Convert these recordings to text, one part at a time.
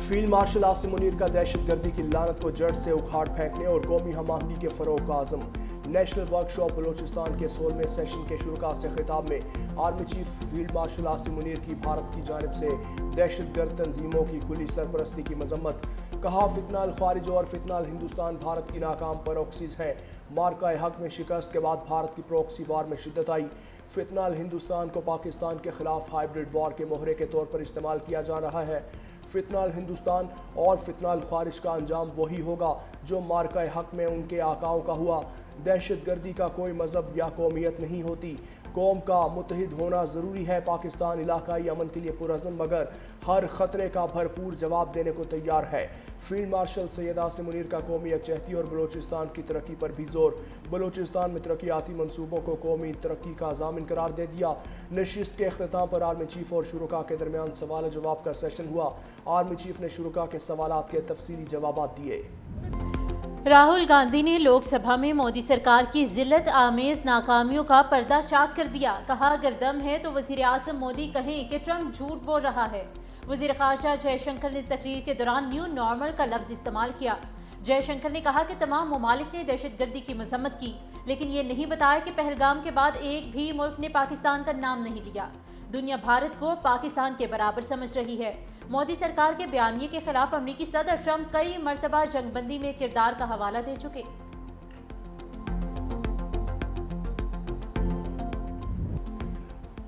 Field marshal Asim Munir का दहशत गर्दी की लानत को जड़ से उखाड़ फेंकने और कौमी हम आहंगी के फरोग का आज़म। नेशनल वर्कशॉप बलूचिस्तान के 16वें सेशन के शुरुआत से खिताब में army chief field marshal Asim Munir की भारत की जानिब से दहशतगर्द तंजीमों की खुली सरपरस्ती की मजम्मत। कहा, फितनाल खारिज और फितनाल हिंदुस्तान भारत की नाकाम प्रोक्सीज हैं। मार्का हक में शिकस्त के बाद भारत की प्रोक्सी वार में शिद्दत आई। फितनाल हिंदुस्तान को पाकिस्तान के खिलाफ हाइब्रिड वार के मोहरे के तौर पर इस्तेमाल किया जा रहा है। फितनाल हिंदुस्तान और फितनाल खारिज का अंजाम वही होगा जो मार्का हक में उनके आकाओं का हुआ। दहशत गर्दी का कोई मजहब या कौमियत नहीं होती। कौम का मुत्तहिद होना ज़रूरी है। पाकिस्तान इलाकाई अमन के लिए पुरअज़्म मगर हर ख़तरे का भरपूर जवाब देने को तैयार है। फील्ड मार्शल सैयद आसिम मुनीर का कौमी यकजहती और बलूचिस्तान की तरक्की पर भी जोर। बलूचिस्तान में तरक्याती मंसूबों को कौमी तरक्की का ज़ामिन करार दे दिया। नशिस्त के अख्ताम पर आर्मी चीफ और शुरुका के दरमियान सवाल जवाब का सेशन हुआ। आर्मी चीफ ने शुरुका के सवालात के तफसीली जवाब दिए। राहुल गांधी ने लोकसभा में मोदी सरकार की जिल्लत आमेज नाकामियों का पर्दा चाक कर दिया। कहा, अगर दम है तो वज़ीर आज़म मोदी कहें कि ट्रंप झूठ बोल रहा है। वज़ीर ख़ारजा जयशंकर ने तकरीर के दौरान न्यू नॉर्मल का लफ्ज़ इस्तेमाल किया। जयशंकर ने कहा कि तमाम ममालिक ने दहशतगर्दी की मजम्मत की, लेकिन ये नहीं बताया कि पहलगाम के बाद एक भी मुल्क ने पाकिस्तान का नाम नहीं लिया। दुनिया भारत को पाकिस्तान के बराबर समझ रही है। मोदी सरकार के बयानिए के खिलाफ अमरीकी सदर ट्रंप कई मरतबा जंगबंदी में किरदार का हवाला दे चुके।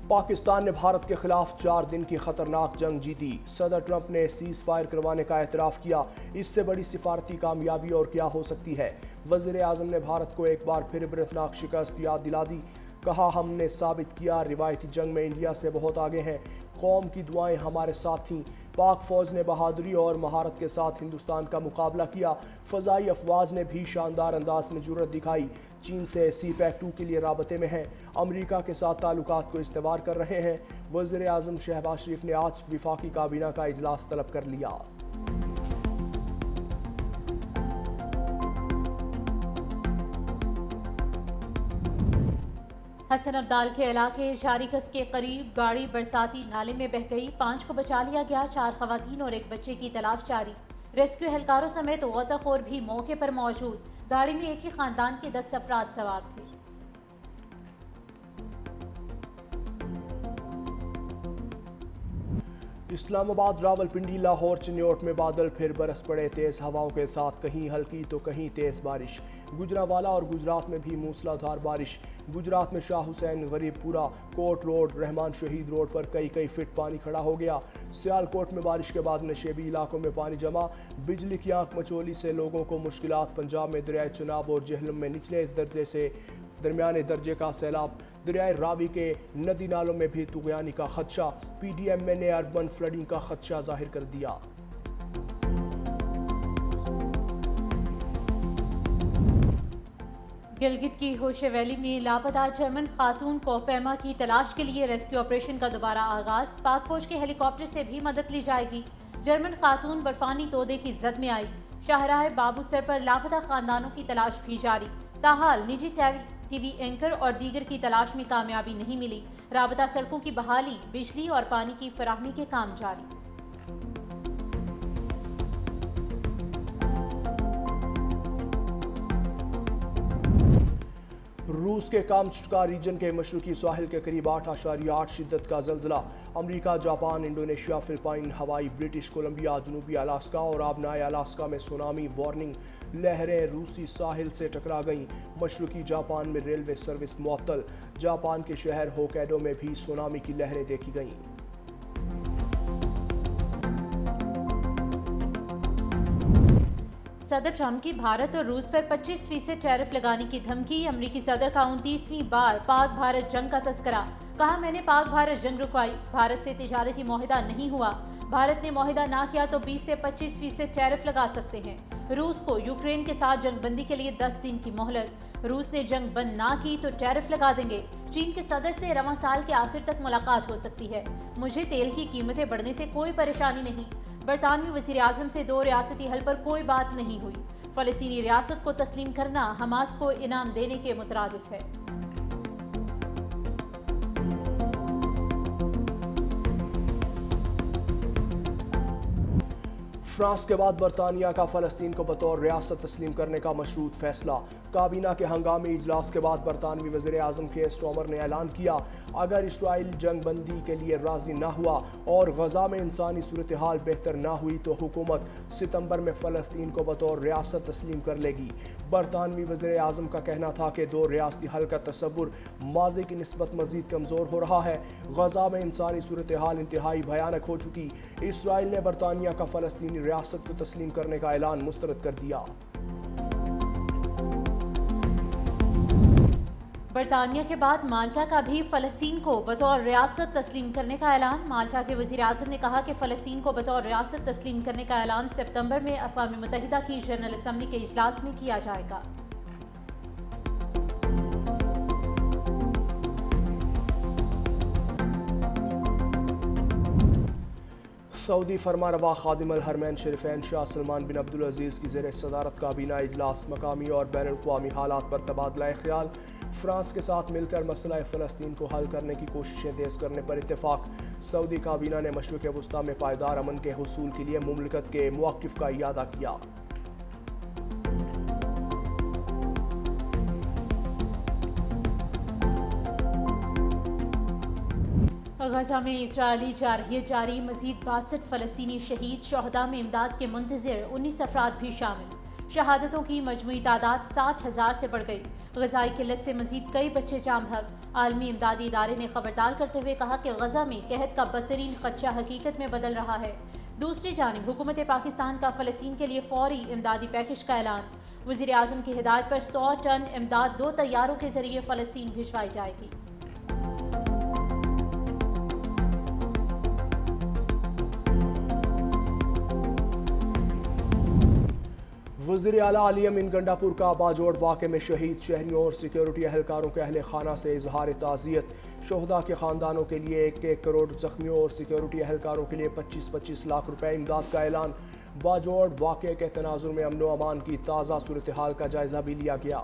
पाकिस्तान ने भारत के खिलाफ 4 दिन की खतरनाक जंग जीती। सदर ट्रंप ने सीज फायर करवाने का एतराफ़ किया। इससे बड़ी सिफारती कामयाबी और क्या हो सकती है। वज़ीर आज़म ने भारत को एक बार फिर इबरतनाक शिकस्त याद दिला दी। कहा, हमने साबित किया रिवायती जंग में इंडिया से बहुत आगे हैं। कौम की दुआएं हमारे साथ थीं। पाक फौज ने बहादुरी और महारत के साथ हिंदुस्तान का मुकाबला किया। फ़ज़ाई अफवाज ने भी शानदार अंदाज में जुर्रत दिखाई। चीन से CPEC-2 के लिए राबते में हैं। अमरीका के साथ ताल्लुकात को इस्तेवार कर रहे हैं। वज़ीर आज़म शहबाज शरीफ ने आज विफाकी काबीना का इजलास तलब कर लिया। हसन अब्दाल के इलाके जारीकस के करीब गाड़ी बरसाती नाले में बह गई। 5 को बचा लिया गया। 4 खवातीन और 1 बच्चे की तलाश जारी। रेस्क्यू एहलकारों समेत गौताखोर भी मौके पर मौजूद। गाड़ी में एक ही खानदान के 10 अफराद सवार थे। इस्लामाबाद, रावलपिंडी, लाहौर, चिन्योट में बादल फिर बरस पड़े। तेज़ हवाओं के साथ कहीं हल्की तो कहीं तेज़ बारिश। गुजरांवाला और गुजरात में भी मूसलाधार बारिश। गुजरात में शाह हुसैन, गरीबपुरा, कोट रोड, रहमान शहीद रोड पर कई फीट पानी खड़ा हो गया। सियालकोट में बारिश के बाद नशेबी इलाकों में पानी जमा। बिजली की आंख मचोली से लोगों को मुश्किलात। पंजाब में दरियाए चनाब और जेहलम में निचले दर्जे से दरमियाने दर्जे का सैलाब। दरियाए रावी के नदी नालों में भी तुगयानी का खदशा। PDM ने अर्बन फ्लडिंग का खदशा जाहिर कर दिया। गिलगित की होशे वैली में लापता जर्मन खातून कोहपैमा की तलाश के लिए रेस्क्यू ऑपरेशन का दोबारा आगाज। पाक फौज के हेलीकॉप्टर से भी मदद ली जाएगी। जर्मन खातून बर्फानी तोदे की जद में आई। शाहराह बाबू सर पर लापता खानदानों की तलाश भी जारी। ताहाल निजी TV एंकर और दीगर की तलाश में कामयाबी नहीं मिली। राबता सड़कों की बहाली, बिजली और पानी की फराहमी के काम जारी। रूस के कामचुटका रीजन के मशरकी साहिल के करीब 8.8 शिद्दत का ज़लज़ला। अमेरिका, जापान, इंडोनेशिया, फिलिपाइन, हवाई, ब्रिटिश कोलंबिया, जनूबी अलास्का और आबनाए अलास्का में सुनामी वार्निंग। लहरें रूसी साहिल से टकरा गईं। मशरकी जापान में रेलवे सर्विस मुअत्तल। जापान के शहर होकैडो में भी सुनामी की लहरें देखी गईं। सदर ट्रंप की भारत और रूस पर 25% टैरिफ लगाने की धमकी। अमरीकी सदर का 29वीं बार पाक भारत जंग का तस्करा। कहा, मैंने पाक भारत जंग रुकवाई। भारत से तिजारती मुआहिदा नहीं हुआ। भारत ने मुआहिदा ना किया तो 20 से 25% टैरिफ लगा सकते हैं। रूस को यूक्रेन के साथ जंगबंदी के लिए 10 दिन की मोहलत। रूस ने जंग बंद ना की तो टैरिफ लगा देंगे। चीन के सदर से रवां साल के आखिर तक मुलाकात हो सकती है। मुझे तेल की कीमतें बढ़ने से कोई परेशानी नहीं। बरतानवी वज़ीर आज़म से 2 रियासती हल पर कोई बात नहीं हुई। फ़लस्तीनी रियासत को तस्लीम करना हमास को इनाम देने के मुतरादिफ है। فرانس کے بعد برطانیہ کا فلسطین کو بطور ریاست تسلیم کرنے کا مشروط فیصلہ۔ کابینہ کے ہنگامی اجلاس کے بعد برطانوی وزیر اعظم کیئر سٹارمر نے اعلان کیا، اگر اسرائیل جنگ بندی کے لیے راضی نہ ہوا اور غزہ میں انسانی صورتحال بہتر نہ ہوئی تو حکومت ستمبر میں فلسطین کو بطور ریاست تسلیم کر لے گی۔ برطانوی وزیر اعظم کا کہنا تھا کہ دو ریاستی حل کا تصور ماضی کی نسبت مزید کمزور ہو رہا ہے۔ غزہ میں انسانی صورتحال انتہائی بھیانک ہو چکی۔ اسرائیل نے برطانیہ کا فلسطینی ریاست کو تسلیم کرنے کا اعلان مسترد کر دیا۔ برطانیہ کے بعد مالٹا کا بھی فلسطین کو بطور ریاست تسلیم کرنے کا اعلان۔ مالٹا کے وزیر اعظم نے کہا کہ فلسطین کو بطور ریاست تسلیم کرنے کا اعلان ستمبر میں اقوام متحدہ کی جنرل اسمبلی کے اجلاس میں کیا جائے گا۔ سعودی فرمانروا خادم الحرمین شریفین شاہ سلمان بن عبدالعزیز کی زیر صدارت کابینہ اجلاس، مقامی اور بین الاقوامی حالات پر تبادلہ خیال۔ فرانس کے ساتھ مل کر مسئلہ فلسطین کو حل کرنے کی کوششیں تیز کرنے پر اتفاق۔ سعودی کابینہ نے مشرق وسطیٰ میں پائیدار امن کے حصول کے لیے مملکت کے مواقف کا اعادہ کیا۔ غزہ میں اسرائیلی جارحیت جاری، مزید 62 فلسطینی شہید، شہداء میں امداد کے منتظر 19 افراد بھی شامل۔ شہادتوں کی مجموعی تعداد 60,000 سے بڑھ گئی۔ غذائی قلت سے مزید کئی بچے جام بحق۔ عالمی امدادی ادارے نے خبردار کرتے ہوئے کہا کہ غزہ میں قحط کا بدترین خدشہ حقیقت میں بدل رہا ہے۔ دوسری جانب حکومت پاکستان کا فلسطین کے لیے فوری امدادی پیکج کا اعلان۔ وزیر اعظم کی ہدایت پر 100 ٹن امداد 2 طیاروں کے ذریعے فلسطین بھجوائی جائے گی۔ وزیر اعلیٰ علی امین گنڈاپور کا باجوڑ واقعے میں شہید شہریوں اور سیکیورٹی اہلکاروں کے اہل خانہ سے اظہار تعزیت۔ شہداء کے خاندانوں کے لیے 1 کروڑ، زخمیوں اور سیکیورٹی اہلکاروں کے لیے 25 لاکھ روپے امداد کا اعلان۔ باجوڑ واقعے کے تناظر میں امن و امان کی تازہ صورتحال کا جائزہ بھی لیا گیا۔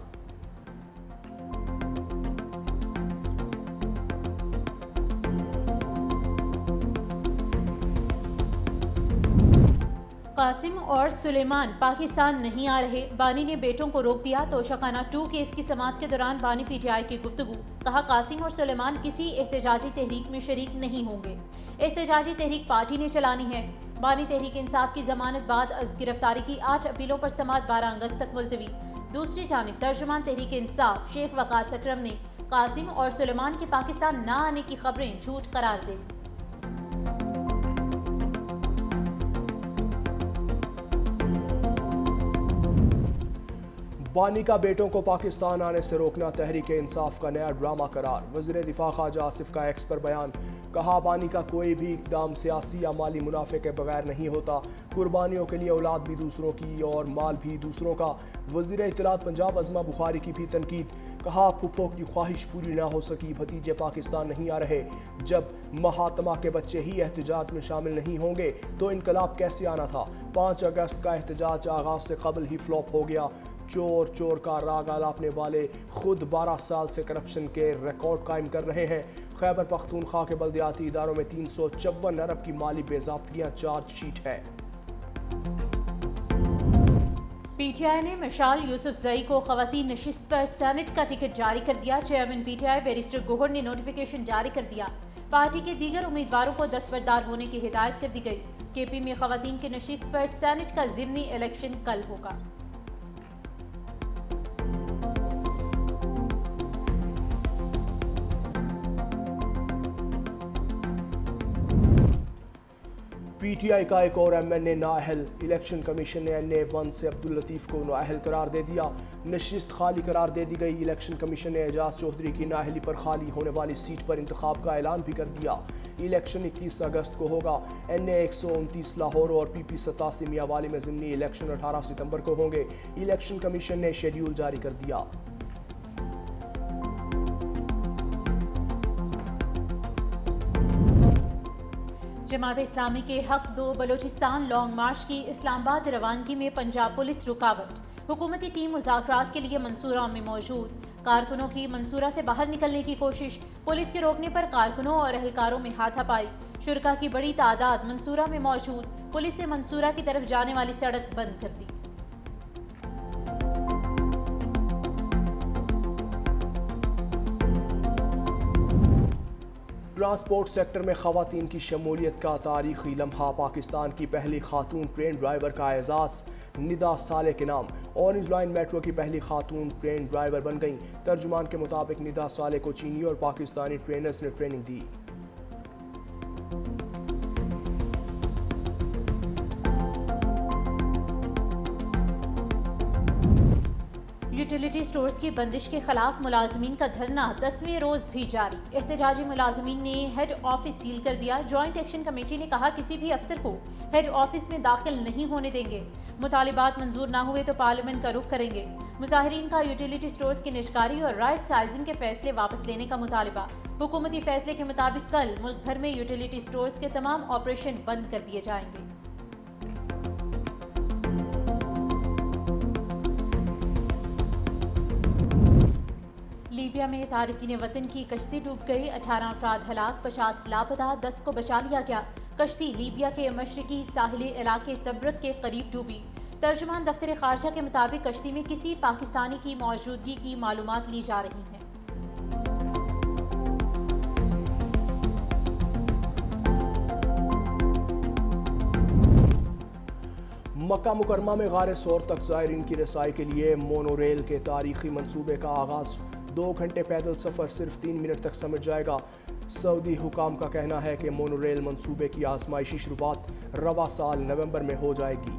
قاسم اور سلیمان پاکستان نہیں آ رہے، بانی نے بیٹوں کو روک دیا۔ توشہ 2 کیس کی سماعت کے دوران بانی پی ٹی آئی کی گفتگو، کہا قاسم اور سلیمان کسی احتجاجی تحریک میں شریک نہیں ہوں گے، احتجاجی تحریک پارٹی نے چلانی ہے۔ بانی تحریک انصاف کی ضمانت بعد از گرفتاری کی 8 اپیلوں پر سماعت 12 اگست تک ملتوی۔ دوسری جانب ترجمان تحریک انصاف شیخ وقاص اکرم نے قاسم اور سلیمان کے پاکستان نہ آنے کی خبریں جھوٹ قرار دے دی۔ بانی کا بیٹوں کو پاکستان آنے سے روکنا تحریک انصاف کا نیا ڈرامہ قرار۔ وزیر دفاع خواجہ آصف کا ایکس پر بیان، کہا بانی کا کوئی بھی اقدام سیاسی یا مالی منافع کے بغیر نہیں ہوتا، قربانیوں کے لیے اولاد بھی دوسروں کی اور مال بھی دوسروں کا۔ وزیر اطلاعات پنجاب عظمہ بخاری کی بھی تنقید، کہا پھپھو کی خواہش پوری نہ ہو سکی، بھتیجے پاکستان نہیں آ رہے۔ جب مہاتما کے بچے ہی احتجاج میں شامل نہیں ہوں گے تو انقلاب کیسے آنا تھا؟ 5 اگست کا احتجاج آغاز سے قبل ہی فلاپ ہو گیا۔ چور کا راگ آلاپنے والے خود 12 سال سے کرپشن کے ریکارڈ قائم کر رہے ہیں۔ خیبر پختونخوا کے بلدیاتی اداروں میں 354 ارب کی مالی بے ضابطگیاں چارج شیٹ ہے۔ پی ٹی آئی نے مشال یوسف زئی کو خواتین نشست پر سینٹ کا ٹکٹ جاری کر دیا۔ Chairman P T I barrister Gohar نے نوٹیفیکیشن جاری کر دیا۔ پارٹی کے دیگر امیدواروں کو دستبردار ہونے کی ہدایت کر دی گئی۔ کے پی میں خواتین کی نشست پر سینٹ کا ضمنی الیکشن کل ہوگا۔ پی ٹی آئی کا ایک اور ایم این اے نااہل، الیکشن کمیشن نے این اے 1 سے عبداللطیف کو نااہل قرار دے دیا۔ نشست خالی قرار دے دی گئی۔ الیکشن کمیشن نے اعجاز چودھری کی نااہلی پر خالی ہونے والی سیٹ پر انتخاب کا اعلان بھی کر دیا۔ الیکشن 21 اگست کو ہوگا۔ این اے 129 لاہور اور پی پی 87 میاں میں ضمنی الیکشن 18 ستمبر کو ہوں گے۔ الیکشن کمیشن نے شیڈیول جاری کر دیا۔ جماعت اسلامی کے حق 2 بلوچستان لانگ مارچ کی اسلام آباد روانگی میں پنجاب پولیس رکاوٹ۔ حکومتی ٹیم مذاکرات کے لیے منصورہ میں موجود، کارکنوں کی منصورہ سے باہر نکلنے کی کوشش، پولیس کے روکنے پر کارکنوں اور اہلکاروں میں ہاتھا پائی۔ شرکاء کی بڑی تعداد منصورہ میں موجود، पुलिस ने मंसूरा की तरफ जाने वाली सड़क बंद कर दी। ट्रांसपोर्ट सेक्टर में ख़वातीन की शमूलियत का तारीखी लम्हा। पाकिस्तान की पहली खातून ट्रेन ड्राइवर का एजाज़ निदा साले के नाम। ऑरेंज लाइन मेट्रो की पहली खातून ट्रेन ड्राइवर बन गईं। तर्जुमान के मुताबिक निदा साले को चीनी और पाकिस्तानी ट्रेनर्स ने ट्रेनिंग दी। यूटिलिटी स्टोर्स की बंदिश के खिलाफ मुलाजमीन का धरना 10वें रोज भी जारी। एहतजाजी मुलाजमीन ने हेड ऑफिस सील कर दिया। जॉइंट एक्शन कमेटी ने कहा किसी भी अफसर को हेड ऑफिस में दाखिल नहीं होने देंगे। मुतालिबात मंजूर ना हुए तो पार्लियामेंट का रुख करेंगे। मुजाहिरीन का यूटिलिटी स्टोर्स की निष्कारी और राइट साइजिंग के फैसले वापस लेने का मुतालिबा। हुकूमती फैसले के मुताबिक कल मुल्क भर में यूटिलिटी स्टोर्स के तमाम ऑपरेशन बंद कर दिए जाएंगे। लीबिया में तारकीन वतन की कश्ती डूब गई। 18 अफराद हलाक, 50 लापता, 10 को बचा लिया गया। कश्ती लीबिया के मशरकी साहिली इलाके तब्रक के करीब डूबी। तर्जुमान दफ्तर खारजा के मुताबिक कश्ती में किसी पाकिस्तानी की मौजूदगी की मालूमात ली जा रही हैं। मक्का मुकरमा में गारे सौर तक ज़ायरीन की रसाई के लिए मोनो रेल के तारीखी मंसूबे का आगाज़। 2 घंटे पैदल सफ़र सिर्फ 3 मिनट तक समझ जाएगा। सऊदी हुकाम का कहना है कि मोनो रेल मंसूबे की आजमाइशी शुरुआत रवा साल नवंबर में हो जाएगी।